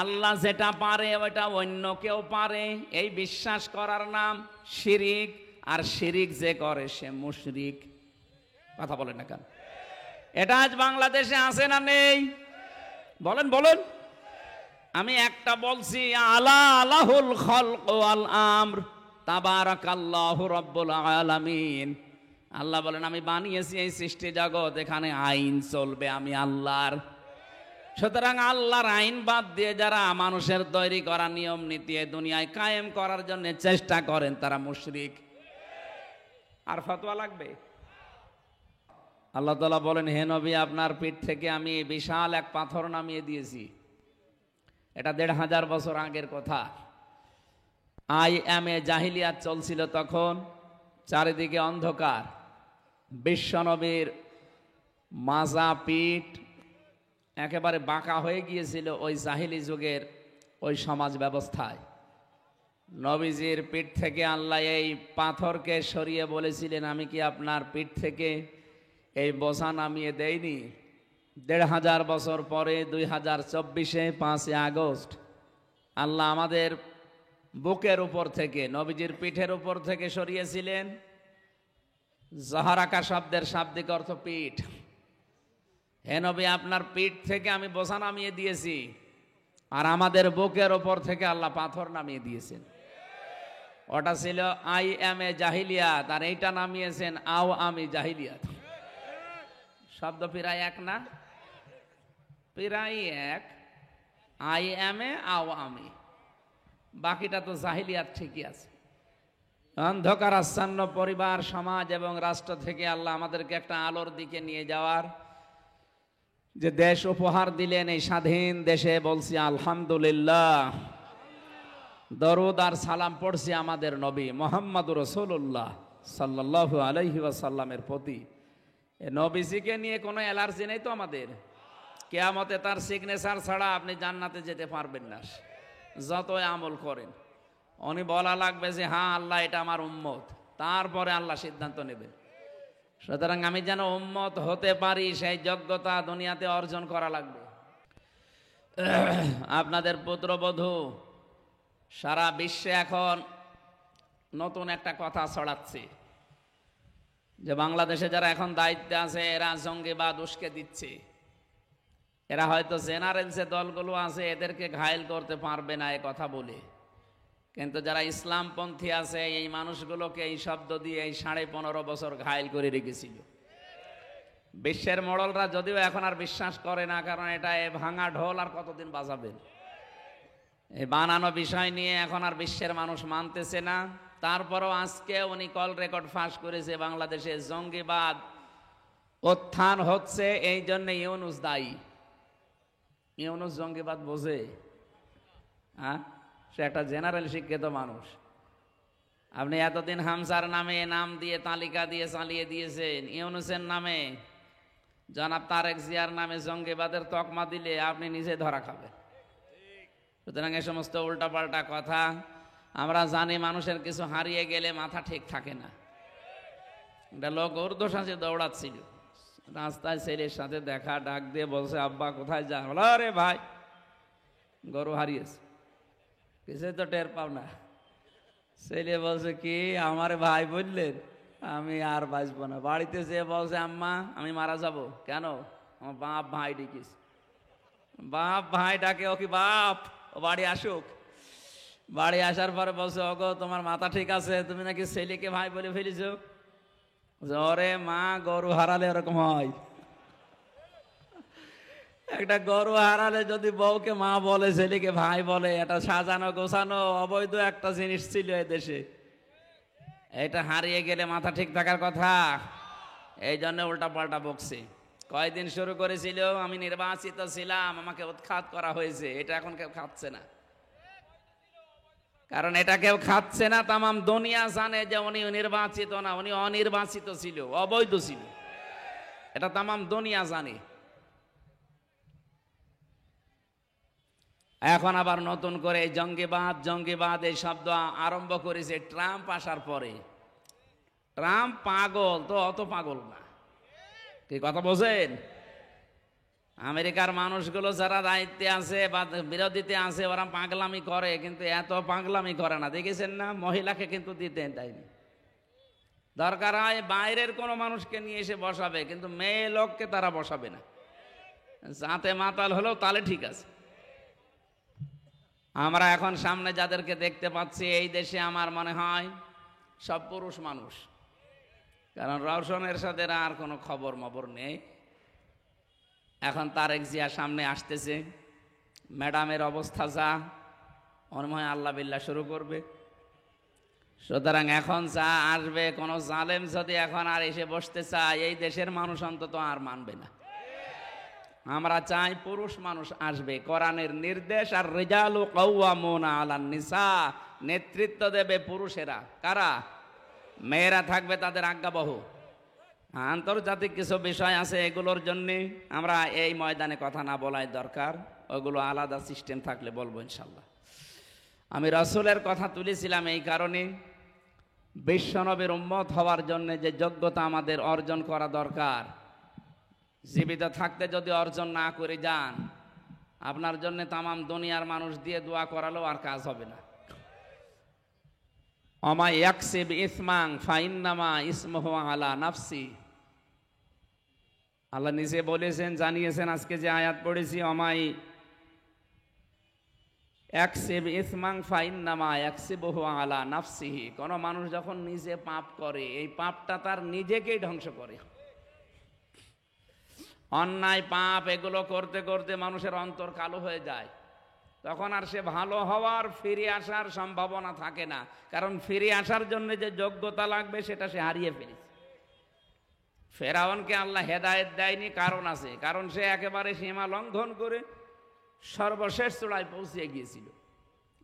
Speaker 1: আল্লাহ যেটা পারে ওইটা অন্য কেউ পারে, এই বিশ্বাস করার নাম শিরিক। আর শিরিক যে করে সে মুশরিক। কথা বলেন না কেন? এটা আজ বাংলাদেশে আছে না নেই? বলেন বলেন। আমি একটা বলছি, আলা আলাহুল খালক ওয়াল আমর তাবারাকাল্লাহু রাব্বুল আলামিন। আল্লাহ বলেন আমি বানিয়েছি এই সৃষ্টি জগৎ, এখানে আইন চলবে আমি আল্লাহর। সুতরাং আল্লাহর আইন বাদ দিয়ে যারা মানুষের তৈরি করা নিয়ম নীতি দুনিয়ায় কায়েম করার জন্য চেষ্টা করেন তারা মুশরিক। আর ফতোয়া লাগবে? আল্লাহ তাআলা বলেন, হে নবী আপনার পিঠ থেকে আমি বিশাল এক পাথর নামিয়ে দিয়েছি। এটা ১৫০০ বছর আগের কথা। IMA জাহিলিয়াত চলছিল তখন, চারিদিকে অন্ধকার। বিশ্বনবীর মাজা পিঠ একেবারে বাঁকা হয়ে গিয়েছিল ওই জাহিলি যুগের ওই সমাজ ব্যবস্থায়। নবীজির পিঠ থেকে আল্লাহ এই পাথরকে সরিয়ে বলেছিলেন, আমি কি আপনার পিঠ থেকে এই বোঝা নামিয়ে দেইনি? ১৫০০ বছর পরে ২০২৪-এ ৫ই আগস্ট আল্লাহ আমাদের বুকের উপর থেকে, নবীজির পিঠের উপর থেকে সরিয়েছিলেন। জহরাকা শব্দের শাব্দিক অর্থ পিঠ। হে নবী আপনার পিঠ থেকে আমি বোঝা নামিয়ে দিয়েছি, আর আমাদের বুকের উপর থেকে আল্লাহ পাথর নামিয়ে দিয়েছেন। ওটা ছিল IMA জাহিলিয়াত, আর এইটা নামিয়েছেন আওয়ামী জাহিলিয়াত। শব্দ প্রায় এক না? প্রায় এক। IMA আওয়ামী, বাকিটা তো জাহিলিয়াত ঠিকই আছে। অন্ধকার আচ্ছন্ন পরিবার, সমাজ এবং রাষ্ট্র থেকে আল্লাহ আমাদেরকে একটা আলোর দিকে নিয়ে যাওয়ার যে দেশ উপহার দিলেন, এই স্বাধীন দেশে বলছি আলহামদুলিল্লাহ। দরুদ আর সালাম পড়ছি আমাদের নবী মুহাম্মদুর রাসূলুল্লাহ সাল্লাল্লাহু আলাইহি ওয়াসাল্লামের প্রতি। নবীজিকে নিয়ে কোনো অ্যালার্জি নেই তো আমাদের? কিয়ামতে তার সিগনেচার ছাড়া আপনি জান্নাতে যেতে পারবেন না, যতই আমল করেন। উনি বলা লাগবে যে হ্যাঁ আল্লাহ এটা আমার উম্মত, তারপরে আল্লাহ সিদ্ধান্ত নেবেন। সুতরাং আমি যেন উম্মত হতে পারি সেই যোগ্যতা দুনিয়াতে অর্জন করা লাগবে। আপনাদের পুত্রবধূ সারা বিশ্বে এখন নতুন একটা কথা ছড়াচ্ছে যে বাংলাদেশে যারা এখন দায়িত্বে আছে এরা জঙ্গিবাদ উস্কে দিচ্ছে। এরা হয়তো জেনারেল যে দলগুলো আছে এদেরকে ঘায়েল করতে পারবে না এ কথা বলে, কিন্তু যারা ইসলামপন্থী আছে এই মানুষগুলোকে এই শব্দ দিয়ে এই 15.5 বছর ঘায়েল করে রেখেছিল। বিশ্বের মোড়লরা যদিও এখন আর বিশ্বাস করে না, কারণ এটা এ ভাঙা ঢোল আর কতদিন বাজাবেন। এই বানানো বিষয় নিয়ে এখন আর বিশ্বের মানুষ মানতেছে না। তারপরও আজকে উনি কল রেকর্ড ফাঁস করেছে, বাংলাদেশে জঙ্গিবাদ উত্থান হচ্ছে, এই জন্য ইউনূস দায়ী। ইউনূস জঙ্গিবাদ বোঝে? হ্যাঁ, সে একটা জেনারেল শিক্ষিত মানুষ। আপনি এতদিন হামসার নামে নাম দিয়ে তালিকা দিয়ে চালিয়ে দিয়েছেন, ইউনূসের নামে জনাব তারেক জিয়ার নামে জঙ্গিবাদের তকমা দিলে আপনি নিজে ধরা খাবেন। সুতরাং এ সমস্ত উল্টাপাল্টা কথা আমরা জানি। মানুষের কিছু হারিয়ে গেলে মাথা ঠিক থাকে না। একটা লোক ঊর্ধ্বশ্বাসে দৌড়াচ্ছিল, রাস্তায় ছেলের সাথে দেখা, ডাক দিয়ে বলছে আব্বা কোথায় যান? বলো আরে ভাই গরু হারিয়েছে। কিছুই তো টের পাও না। ছেলে বলছে কি আমার ভাই বললেন? আমি আর বাঁচবো না। বাড়িতে যেয়ে বলছে আম্মা আমি মারা যাব। কেন? আমার বাপ ভাই ডেকিস। বাপ ভাই ডাকে, ও কি বাপ? ও বাড়ি আসুক। বাড়ি আসার পরে বলছে ওগো তোমার মাথা ঠিক আছে? তুমি নাকি ছেলেকে ভাই বলে ফেলেছ। ওরে মা, গরু হারালে এরকম হয়। একটা গরু হারালে যদি বউকে মা বলে ছেলেকে ভাই বলে, এটা সাজানো গোছানো অবৈধ একটা জিনিস ছিল এ দেশে। এটা হারিয়ে গেলে মাথা ঠিক থাকার কথা, এই জন্য উল্টা পাল্টা বকছে। কয়দিন শুরু করেছিল, আমি নির্বাচিত ছিলাম, আমাকে উৎখাত করা হয়েছে, এটা এখন কেউ খাচ্ছে না। কারণ এটা কেউ খাচ্ছে না, তামাম দুনিয়া জানে যে উনি নির্বাচিত না, উনি অনির্বাচিত ছিল, অবৈধ ছিল, এটা তামাম দুনিয়া জানে। এখন আবার নতুন করে জঙ্গিবাদ জঙ্গিবাদ এই শব্দ আরম্ভ করেছে ট্রাম্প আসার পরে। ট্রাম্প পাগল তো অত পাগল না, কি কথা বোঝেন? আমেরিকার মানুষগুলো যারা দায়িত্বে আছে বা বিরোধীতে আছে ওরা পাগলামি করে, কিন্তু এত পাগলামি করে না। দেখেছেন না, মহিলাকে কিন্তু দিতে দেয়নি। দরকার হয় বাইরের কোনো মানুষকে নিয়ে এসে বসাবে, কিন্তু মেয়ে লোককে তারা বসাবে না। যাতে মাতাল হলেও তাহলে ঠিক আছে। আমরা এখন সামনে যাদেরকে দেখতে পাচ্ছি এই দেশে আমার মনে হয় সব পুরুষ মানুষ, কারণ রওশনের সাথে আর কোনো খবর মবর নেই। এখন তারেক জিয়া সামনে আসতেছে, ম্যাডামের অবস্থা যা, মনে হয় আল্লাহ বিল্লাহ শুরু করবে। সুতরাং এখন যা আসবে, কোনো জালেম যদি এখন আর এসে বসতে চায়, এই দেশের মানুষ অন্তত আর মানবে না। আমরা চাই পুরুষ মানুষ আসবে, কোরআনের নির্দেশ, আর রিজালু কাওয়ামুনা আলান নিসা, নেতৃত্ব দেবে পুরুষেরা। কারা? মেয়েরা থাকবে তাদের আজ্ঞাবহ। আন্তর্জাতিক কিছু বিষয় আছে, এগুলোর জন্যে আমরা এই ময়দানে কথা না বলাই দরকার, ওগুলো আলাদা সিস্টেম থাকলে বলবো ইনশাল্লাহ। আমি রাসূলের কথা তুলেছিলাম এই কারণে, বিশ্বনবীর উম্মত হওয়ার জন্য যে যোগ্যতা আমাদের অর্জন করা দরকার, জীবিত থাকতে যদি অর্জন না করে যান, আপনার জন্য তামাম দুনিয়ার মানুষ দিয়ে দোয়া করালেও আর কাজ হবে না। অমা ইয়াকসিব ইসমাং ফাইন্নামা ইসমুহু আলা নাফসি, আল্লাহ নিজে বলেছেন, জানিয়েছেন। আজকে যে আয়াত পড়েছি, অমাই ইয়াকসিব ইসমাং ফাইন্নামা ইয়াকসিবুহু আলা নাফসিহি, কোন মানুষ যখন নিজে পাপ করে, এই পাপটা তার নিজেকেই ধ্বংস করে। অন্যায় পাপ এগুলো করতে করতে মানুষের অন্তর কালো হয়ে যায়, তখন আর সে ভালো হওয়ার ফিরে আসার সম্ভাবনা থাকে না। কারণ ফিরে আসার জন্য যে যোগ্যতা লাগবে সেটা সে হারিয়ে ফেলেছে। ফেরাউনকে আল্লাহ হেদায়েত দেয়নি, কারণ আছে, কারণ সে একেবারে সীমা লঙ্ঘন করে সর্বশেষ চূড়ায় পৌঁছে গিয়েছিল।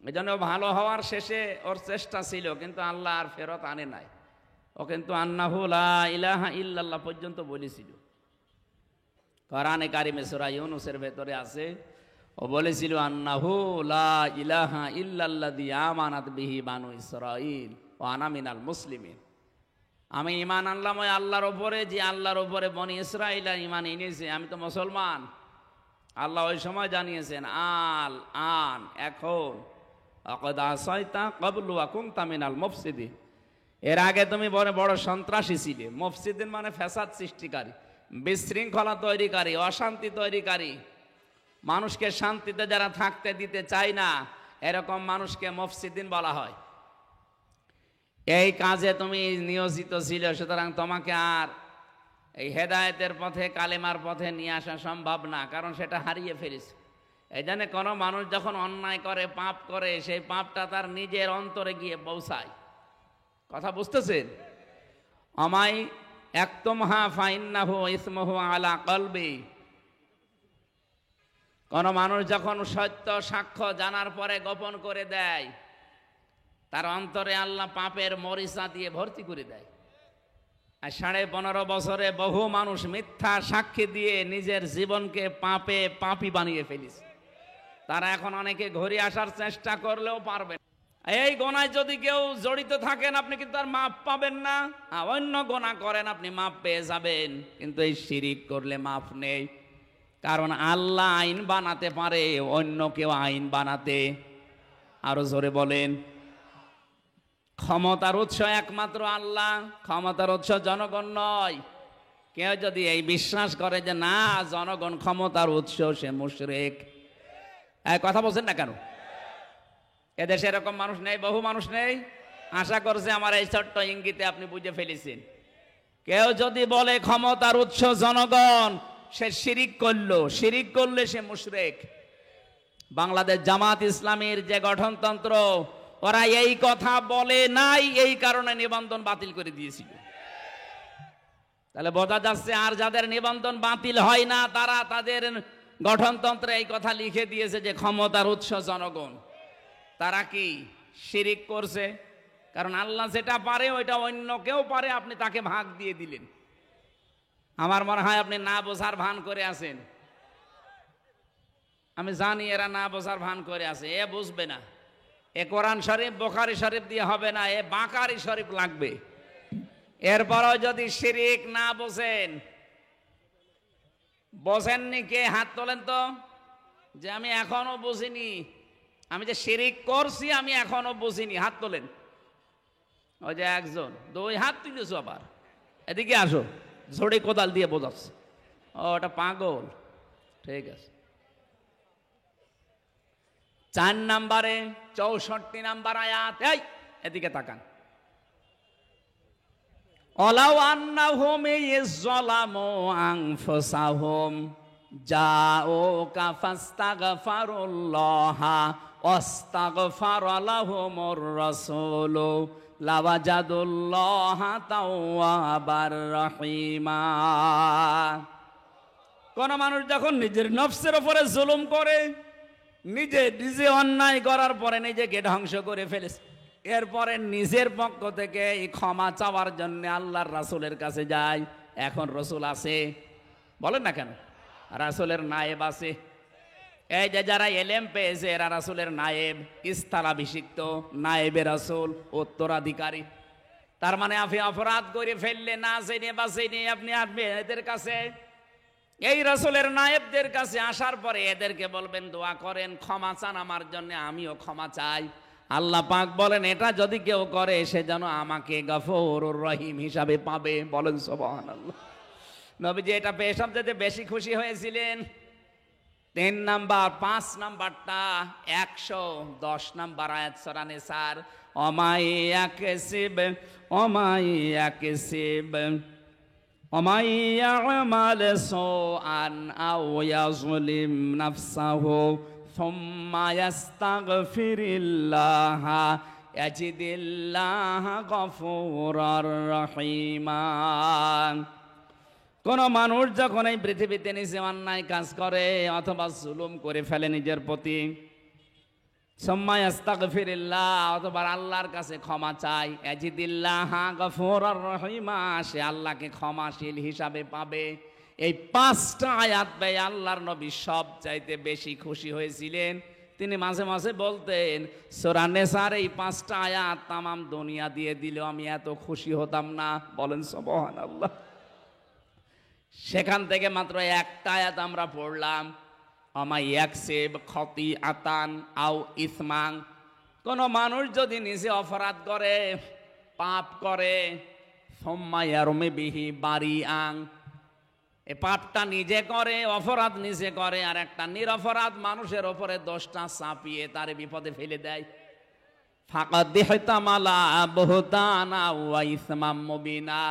Speaker 1: এই জন্য ভালো হওয়ার শেষে ওর চেষ্টা ছিল, কিন্তু আল্লাহ আর ফেরত আনে নাই। ও কিন্তু আন্নাহু লা ইলাহা ইল্লাল্লাহ পর্যন্ত বলেছিল। কোরআনে কারিমে সূরা ইউনূসের ভেতরে আছে, ও বলেছিল আন্নাহু লা ইলাহা ইল্লাল্লাযী আমানাত বিহি বানু ইসরাঈল ওয়া আনা মিনাল মুসলিমিন, আমি ঈমান আনলাম ওই আল্লাহর উপরে, যে আল্লাহর উপরে বনি ইসরাঈল ঈমান এনেছে, আমি তো মুসলমান। আল্লাহ ওই সময় জানিয়েছেন, আল আন, এখন, আকাদ আসাইতা ক্বাবলু ওয়া কুনতা মিনাল মুফসিদিন, এর আগে তুমি বড় বড় সন্ত্রাসী ছিলে। মুফসিদিন মানে ফ্যাসাদ সৃষ্টিকারী, বিশৃঙ্খলা তৈরিকারী, অশান্তি তৈরিকারী, মানুষকে শান্তিতে যারা থাকতে দিতে চায় না, এরকম মানুষকে মুফসিদিন বলা হয়। এই কাজে তুমি নিয়োজিত ছিল, সুতরাং তোমাকে আর এই হেদায়েতের পথে, কালেমার পথে নিয়ে আসা সম্ভব না, কারণ সেটা হারিয়ে ফেলেছে। এই জন্য কোনো মানুষ যখন অন্যায় করে, পাপ করে, সেই পাপটা তার নিজের অন্তরে গিয়ে পৌঁছায়। কথা বুঝতেছেন? আমাই একতুমহা ফাইন্নাহু ইসমুহু আলা কলবি, কোন মানুষ যখন সত্য সাক্ষ্য জানার পরে গোপন করে দেয়, তার অন্তরে আল্লাহ পাপের মরিচা দিয়ে ভর্তি করে দেয়। আর 15.5 বছরে বহু মানুষ মিথ্যা সাক্ষী দিয়ে নিজের জীবনকে পাপে পাপী বানিয়ে ফেলেছে। তারা এখন অনেকে ঘুরে আসার চেষ্টা করলেও পারবে না। এই গোনায় যদি কেউ জড়িত থাকেন, আপনি কিন্তু আর মাপ পাবেন না। অন্য গোনা করেন, আপনি মাপ পেয়ে যাবেন, কিন্তু এই শিরিক করলে মাপ নেই। কারণ আল্লাহ আইন বানাতে পারে, অন্য কেউ আইন বানাতে, আরো জোরে বলেন, ক্ষমতার উৎস একমাত্র আল্লাহ, ক্ষমতার উৎস জনগণ নয়। কেউ যদি এই বিশ্বাস করে যে না জনগণ ক্ষমতার উৎস, সে মুশরিক। কথা বলছেন না কেন? এদেশে এরকম মানুষ নেই, বহু মানুষ নেই। আশা করছে আমার এই ছোট্ট ইঙ্গিতে আপনি বুঝে ফেলেছেন। কেউ যদি বলে ক্ষমতার উৎস জনগণ, সে শিরিক করলো, শিরিক করলে সে মুশরিক। বাংলাদেশ জামাত ইসলামীর যে গঠনতন্ত্র, ওরা এই কথা বলে নাই, এই কারণে নিবন্ধন বাতিল করে দিয়েছিল। তাহলে বোঝা যাচ্ছে আর যাদের নিবন্ধন বাতিল হয় না তারা তাদের গঠনতন্ত্রে এই কথা লিখে দিয়েছে যে ক্ষমতার উৎস জনগণ। তারা কি শিরিক করছে? কারণ আল্লাহ যেটা পারে ওইটা অন্য কেউ পারে, আপনি তাকে ভাগ দিয়ে দিলেন। আমার মনে হয় আপনি না বোঝার ভান করে আছেন। আমি জানি এরা না বোঝার ভান করে আছে, এ বুঝবে না। এ কোরআন শরীফ বুখারী শরীফ দিয়ে হবে না, এ বাকারি শরীফ লাগবে। এরপরও যদি শিরিক না বোঝেন, বোঝেননি কে? হাত তোলেন তো, যে আমি এখনো বুঝিনি, আমি যে শিরিক করছি আমি এখনো বুঝিনি। হাত তোলেন। ওই যে একজন, দুই হাত তুলেছো, আবার এদিকে আসো, ঝড়ে কোদাল দিয়ে বোঝাচ্ছে। ও ওটা পাগল। ঠিক আছে। 4 নম্বরে 64 নম্বর আয়াত, এই এদিকে তাকান। ওয়ালাউ আন্নাহুম ইয়াযলামু আনফুসাহুম জাউকা ফাস্তাগফিরুল্লাহা ওয়াস্তাগফারা লাহুমুর রাসূলু লাওয়াজাদুল্লাহা তাওয়াবার রহিমা। কোন মানুষ যখন নিজের নফসের উপরে জুলুম করে, নিজে অন্যায় করার পরে নিজেকে ধ্বংস করে ফেলেছে, এরপরে নিজের পক্ষ থেকে এই ক্ষমা চাওয়ার জন্য আল্লাহর রাসূলের কাছে যায়। এখন রাসূল আছে, বলেন না কেন? রাসূলের নায়েব আছে। এই যে যারা এলেম পেয়েছে এরা রাসূলের নায়েব, স্থলাভিষিক্ত নায়েবে রাসূল, উত্তরাধিকারী। তার মানে আপনি অপরাধ করে ফেললে না জেনে বা জেনে আপনি আসবেন এদের কাছে, এই রাসূলের নায়েবদের কাছে আসার পরে এদেরকে বলবেন দোয়া করেন, ক্ষমা চান আমার জন্য, আমিও ক্ষমা চাই। আল্লাহ পাক বলেন এটা যদি কেউ করে সে যেন আমাকে গফুরুর রহিম হিসাবে পাবে। বলেন সুবহানাল্লাহ। নবীজি এটা পেয়ে সবচেয়ে বেশি খুশি হয়েছিলেন। 3 নাম্বার, 5 নাম্বারটা 110 নাম্বার আয়াত সূরা নিসার, ওমাইয়াকসিব ওমাইয়ামাল সুআন আও ইয়াজলিম নাফসাহু সুম্মা ইয়াস্তাগফিরিল্লাহা ইয়াজিদিল্লাহা গফুরার রহিমা। কোন মানুষ যখন এই পৃথিবীতে নিজে অন্যায় কাজ করে অথবা জুলুম করে ফেলে নিজের প্রতি, সুম্মা ইস্তাগফিরিল্লাহ, অথবা আল্লাহর কাছে ক্ষমা চায়, ইয়াজিদিল্লাহা গফুরার রহিমা, সে আল্লাহকে ক্ষমাশীল হিসাবে পাবে। এই 5টা আয়াত পেয়ে আল্লাহর নবী সবচাইতে বেশি খুশি হয়েছিলেন। তিনি মাঝে মাঝে বলতেন সূরা নিসার এই 5টা আয়াত তামাম দুনিয়া দিয়ে দিলেও আমি এত খুশি হতাম না। বলেন সুবহানাল্লাহ। সেখান থেকে মাত্র একটা আয়াত আমরা পড়লাম, আমাইয়াকসিব খতিআতান আও ইসমান। কোন মানুষ যদি নিজে অপরাধ করে, পাপ করে, সুম্মা ইয়ারমি বিহি বারিআন, এ পাপটা নিজে করে, অপরাধ নিজে করে, আর একটা নিরপরাধ মানুষের ওপরে দোষটা চাপিয়ে তারে বিপদে ফেলে দেয়, ফাকাদ ইহতামালা বুহতানা ওয়া ইসমাম মুবিনা,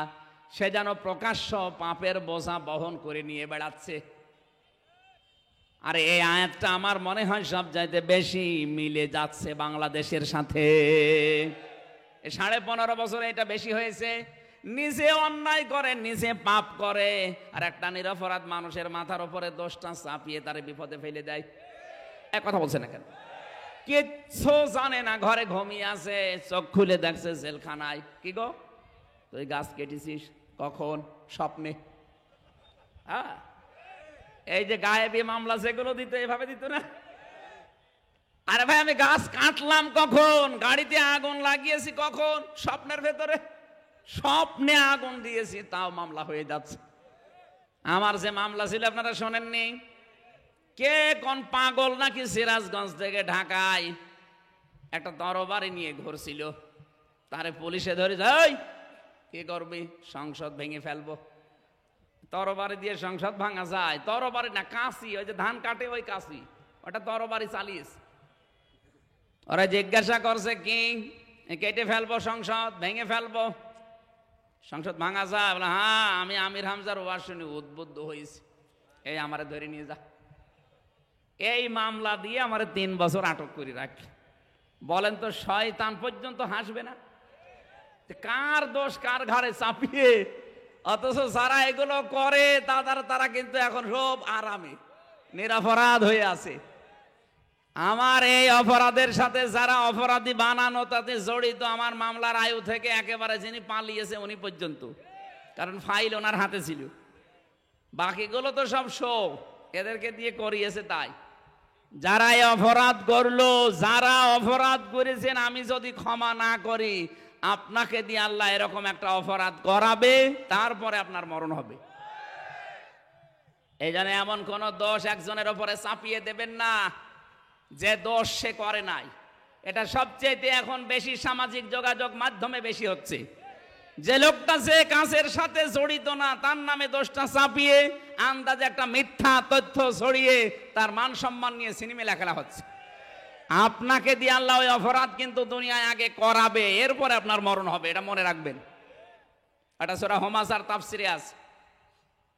Speaker 1: সে যেন প্রকাশ্য পাপের বোঝা বহন করে নিয়ে বেড়াচ্ছে। আর এই আয়াতটা আমার মনে হয় সব চাইতে বেশি মিলে যাচ্ছে বাংলাদেশের সাথে। 15.5 বছরে এটা বেশি হয়েছে। নিজে অন্যায় করে, নিজে পাপ করে, আর একটা নিরপরাধ মানুষের মাথার উপরে দোষটা চাপিয়ে তারে বিপদে ফেলে দেয়। এক কথা বলছে না কেন? কিচ্ছু জানে না, ঘরে ঘুমিয়ে আছে, চোখ খুলে দেখছে জেলখানায়। কি গো, তুই গাছ কেটেছিস কখন? স্বপ্নে। হ্যাঁ, এই যে গায়েবী মামলা যেগুলো দিত এভাবে দিত না। আরে ভাই আমি গাছ কাটলাম কখন? গাড়িতে আগুন লাগিয়েছি কখন? স্বপ্নের ভেতরে। স্বপ্নে আগুন দিয়েছি, তাও মামলা হয়ে যাচ্ছে। আমার যে মামলা ছিল আপনারা শোনেননি? কে কোন পাগল নাকি সিরাজগঞ্জ থেকে ঢাকায় একটা তরবারি নিয়ে ঘুরছিল, তারে পুলিশে ধরে যায়, কি করবি? সংসদ ভেঙে ফেলবো। তরবারি দিয়ে সংসদ ভাঙা যায়? তরবারি না, কাঁচি, ওই যে ধান কাটে ওই কাঁচি, ওটা তরবারি চালিয়েছে। ওরা জিজ্ঞাসা করছে কি, কেটে ফেলবো সংসদ, ভেঙে ফেলবো, সংসদ ভাঙা যায়? বলে হ্যাঁ, আমি আমির হামজার ওয়াজ শুনে উদ্বুদ্ধ হয়েছি, এই আমারে ধরে নিয়ে যা। এই মামলা দিয়ে আমার 3 বছর আটক করে রাখি। বলেন তো শয়তান পর্যন্ত হাসবে না? কার দোষ কার ঘাড়ে চাপিয়ে, অথচ যারা এগুলো করে তারা কিন্তু এখন সব আরামে নিরপরাধ হয়ে আছে। আমার এই অপরাধের সাথে যারা অপরাধী বানানো তাতে জড়িত, আমার মামলার আয়ু থেকে একেবারে যিনি পালিয়েছে উনি পর্যন্ত, কারণ ফাইল ওনার হাতে ছিল। বাকিগুলো তো সব শো, এদেরকে দিয়ে করিয়েছে। তাই যারা এই অপরাধ করলো, যারা অপরাধ করেছেন, আমি যদি ক্ষমা না করি আপনাকে দিয়ে আল্লাহ এরকম একটা অপরাধ করাবে, তারপরে আপনার মরণ হবে। এই জন্য এমন কোন দোষ একজনের উপরে চাপিয়ে দেবেন না যে দোষ সে করে নাই। এটা সবচেয়ে এখন বেশি সামাজিক যোগাযোগ মাধ্যমে বেশি হচ্ছে। যে লোকটা যে কাজের সাথে জড়িত না তার নামে দোষটা চাপিয়ে আন্দাজে একটা মিথ্যা তথ্য ছড়িয়ে তার মান সম্মান নিয়ে সিনেমা খেলা হচ্ছে। আপনাকে দিয়ে আল্লাহ ওই অপরাধ কিন্তু দুনিয়ায় আগে করাবে, এরপরে আপনার মরণ হবে, এটা মনে রাখবেন। এটা সূরা হুমাযার তাফসিরে আছে।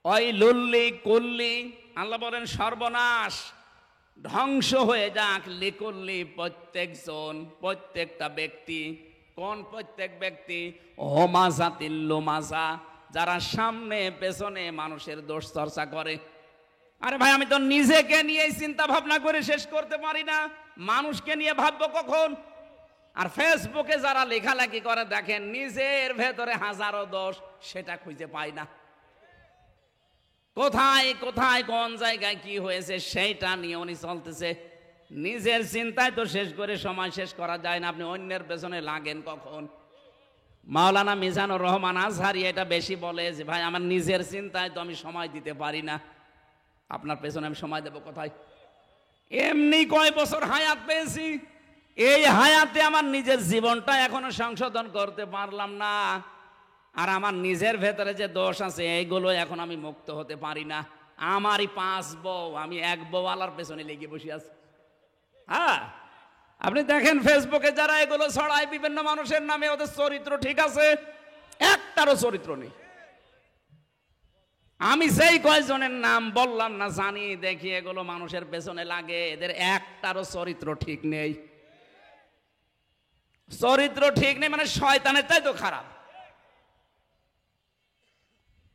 Speaker 1: ওই লুল্লি কুল্লি, আল্লাহ বলেন সর্বনাশ, ধ্বংস হয়ে যাক লিকুল্লি, প্রত্যেকজন, প্রত্যেকটা ব্যক্তি। কোন প্রত্যেক ব্যক্তি? হোমাজাতিল লুমাজা, যারা সামনে পেছনে মানুষের দোষ চর্চা করে। আরে ভাই, আমি তো নিজেকে নিয়ে চিন্তা ভাবনা করে শেষ করতে পারি না, মানুষকে নিয়ে ভাববো কখন? আর ফেসবুকে যারা লেখালেখি করে দেখেন নিজের ভেতরে হাজারো দোষ, সেটা খুঁজে পায় না। কোথায় কোথায় কোন জায়গায় কি হয়েছে সেইটা নিয়ে উনি চলতেছে। নিজের চিন্তায় তো শেষ করে সময় শেষ করা যায় না, আপনি অন্যের পেছনে লাগেন কখন? মাওলানা মিজানুর রহমান আজহারি এটা বেশি বলে যে ভাই আমার নিজের চিন্তায় তো আমি সময় দিতে পারি না, আপনার পেছনে আমি সময় দেব কোথায়? এমনি কয় বছর হায়াত পেয়েছি, এই হায়াতে আমার নিজের জীবনটা এখনো সংশোধন করতে পারলাম না, আর আমার নিজের ভেতরে যে দোষ আছে এইগুলো এখন আমি মুক্ত হতে পারি না। আমারই 5 বউ, আমি এক বউওয়ালার পেছনে লেগে বসে আছি। হ্যাঁ, আপনি দেখেন ফেসবুকে যারা এগুলো ছড়ায় বিভিন্ন মানুষের নামে, ওদের চরিত্র ঠিক আছে? একটারও চরিত্র নেই। আমি সেই কয়জনের নাম বললাম না জানি, দেখি এগুলো মানুষের পেছনে লাগে, এদের একটারও চরিত্র ঠিক নেই। চরিত্র ঠিক নেই মানে শয়তানের তাই তো খারাপ।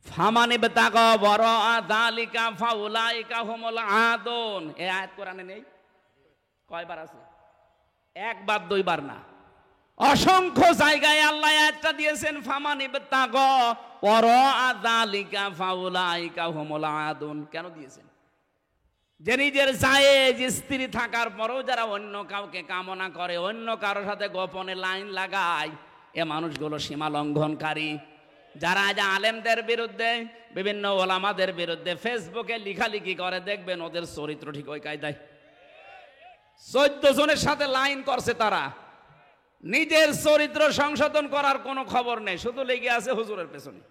Speaker 1: ফামানি বেতাকা বড় আদালিকা ফাউলাইকা হুমুল আদুন, এই আয়াত কোরআনে নেই। কয়বার আছে? একবার দুইবার না, অসংখ্য জায়গায় আল্লাহ আয়াতটা দিয়েছেন। ফামানি বেতাকা বড় আদালিকা ফাউলাইকা হুমুল আদুন, কেন দিয়েছেন? যে নিজের জায়েজ স্ত্রী থাকার পরেও যারা অন্য কাউকে কামনা করে, অন্য কারোর সাথে গোপনে লাইন লাগায়, এ মানুষগুলো সীমা লঙ্ঘনকারী। যারা আজ আলেমদের বিরুদ্ধে, বিভিন্ন ওলামাদের বিরুদ্ধে ফেসবুকে লিখালিখি করে, দেখবেন ওদের চরিত্র ঠিক ওই কায়দায়। 14 জনের সাথে লাইন করছে তারা, নিজের চরিত্র সংশোধন করার কোনো খবর নেই, শুধু লেগে আছে হুজুরের পেছনে।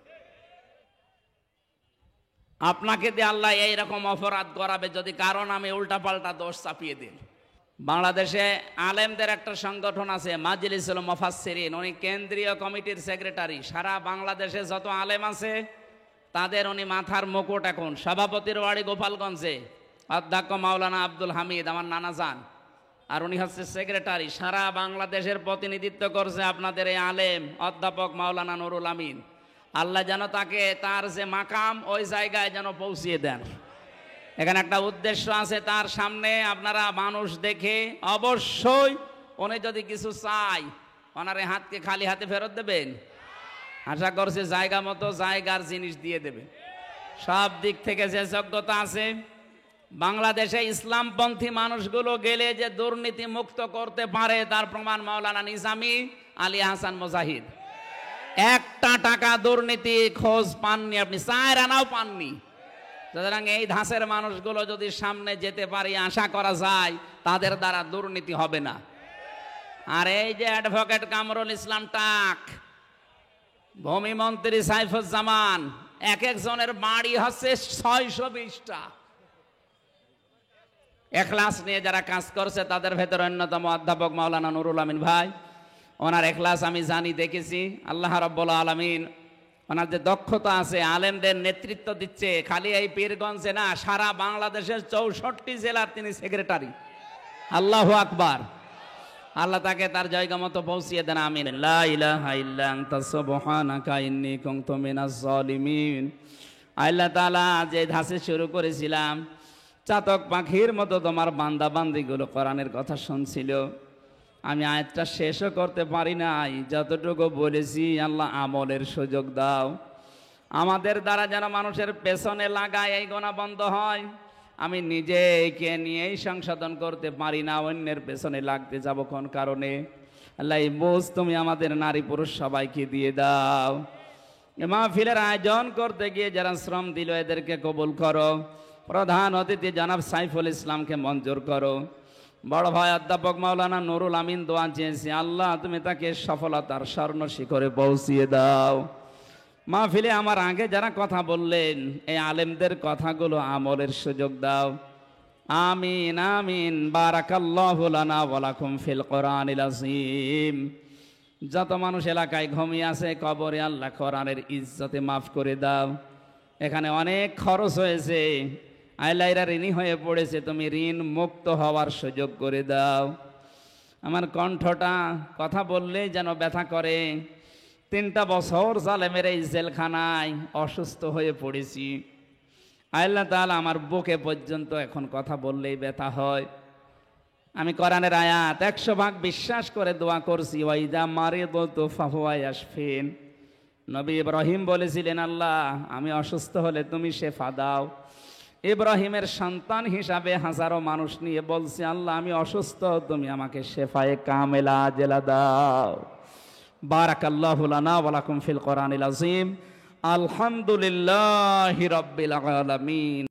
Speaker 1: আপনাকে দিয়ে আল্লাহ এইরকম অপরাধ করাবে যদি কারণ আমি উল্টাপাল্টা দোষ চাপিয়ে দিন। বাংলাদেশে আলেমদের একটা সংগঠন আছে মাজলিসুল মুফাসসিরিন, উনি কেন্দ্রীয় কমিটির সেক্রেটারি। সারা বাংলাদেশে যত আলেম আছে তাদের উনি মাথার মুকুট। এখন সভাপতির বাড়ি গোপালগঞ্জে, অধ্যক্ষ মাওলানা আব্দুল হামিদ, আমার নানা যান, আর উনি হচ্ছে সেক্রেটারি। সারা বাংলাদেশের প্রতিনিধিত্ব করছে আপনাদের এই আলেম অধ্যাপক মাওলানা নুরুল আমিন। আল্লাহ যেন তাকে তার যে মাকাম ওই জায়গায় যেন পৌঁছিয়ে দেন। এখানে একটা উদ্দেশ্য আছে তার সামনে, আপনারা মানুষ দেখে অবশ্যই উনি যদি কিছু চাই ওনার হাতকে খালি হাতে ফেরত দেবেন? আশা করছি জায়গা মতো জায়গার জিনিস দিয়ে দেবে। সব দিক থেকে যে যোগ্যতা আছে, বাংলাদেশে ইসলামপন্থী মানুষগুলো গেলে যে দুর্নীতি মুক্ত করতে পারে তার প্রমাণ মাওলানা নিজামী, আলী হাসান মুজাহিদ। একটা টাকা দুর্নীতি খোঁজ পাননি আপনি, 4 আনাও পাননি। সুতরাং এই ধাঁচের মানুষগুলো যদি সামনে যেতে পারি, আশা করা যায় তাদের দ্বারা দুর্নীতি হবে না। আর এই যে অ্যাডভোকেট কামরুল ইসলাম টাক, ভূমিমন্ত্রী সাইফুজ্জামান, এক একজনের বাড়ি হচ্ছে 620টা। এখলাস নিয়ে যারা কাজ করছে তাদের ভেতরে অন্যতম অধ্যাপক মাওলানা নুরুল আমিন ভাই। ওনার এখলাস আমি জানি, দেখেছি। আল্লাহ রাব্বুল আলামিন ওনার যে দক্ষতা আছে, আলেমদের নেতৃত্ব দিচ্ছে। খালি এই পীরগঞ্জে না, সারা বাংলাদেশের 64 জেলার তিনি সেক্রেটারি। আল্লাহু আকবার। আল্লাহ তাকে তার জায়গা মতো পৌঁছিয়ে দেন, আমিন। লা ইলাহা ইল্লা আনতা সুবহানাকা ইন্নী কুনতু মিনাজ জালিমিন। আল্লাহ তাআলা যে ধাসে শুরু করেছিলাম, চাতক পাখির মতো তোমার বান্দা বান্দিগুলো কোরআনের কথা শুনছিল, আমি আয়াতটা শেষও করতে পারি নাই, যতটুকু বলেছি আল্লাহ আমলের সুযোগ দাও। আমাদের দ্বারা যেন মানুষের পেছনে লাগায় এই গোনা বন্ধ হয়। আমি নিজেকে নিয়েই সংশোধন করতে পারি না, অন্যের পেছনে লাগতে যাব কোন কারণে? আল্লাহ এই বোঝ তুমি আমাদের নারী পুরুষ সবাইকে দিয়ে দাও। এ মাহফিলের আয়োজন করতে গিয়ে যারা শ্রম দিল এদেরকে কবুল করো। প্রধান অতিথি জনাব সাইফুল ইসলামকে মঞ্জুর করো। বড় ভাই অধ্যাপক মাওলানা নুরুল আমিন দোয়া চেয়েছি, আল্লাহ তুমি তাকে সফলতার স্বর্ণ শিখরে পৌঁছিয়ে দাও। মাহফিলে আমার আগে যারা কথা বললেন এই আলেমদের কথাগুলো আমলের সুযোগ দাও। আমিন আমিন। বারাকাল্লাহু লানা ওয়া লাকুম ফিল কোরআনিল আযীম। যত মানুষ এলাকায় ঘুমিয়ে আছে কবরে আল্লাহ কোরআনের ইজ্জতে মাফ করে দাও। এখানে অনেক খরচ হয়েছে, আইলাইরা ঋণী হয়ে পড়েছে, তুমি ঋণ মুক্ত হওয়ার সুযোগ করে দাও। আমার কণ্ঠটা কথা বললেই যেন ব্যথা করে। 3টা বছর জালেমের এই জেলখানায় অসুস্থ হয়ে পড়েছি। আল্লাহ তাআলা আমার বুকে পর্যন্ত এখন কথা বললেই ব্যথা হয়। আমি কোরআনের আয়াত 100 ভাগ বিশ্বাস করে দোয়া করছি, ওয়াইদা মারিদতু ফাহুয়া ইয়াশফিন। নবী ইব্রাহিম বলেছিলেন, আল্লাহ আমি অসুস্থ হলে তুমি শেফা দাও। ইব্রাহিমের সন্তান হিসাবে হাজারো মানুষ নিয়ে বলছি, আল্লাহ আমি অসুস্থ, তুমি আমাকে শেফায়ে কামেলা আজেলা দাও। বারাকাল্লাহু লানা ওয়া লাকুম ফিল কোরআনিল আযীম। আলহামদুলিল্লাহি রাব্বিল আলামিন।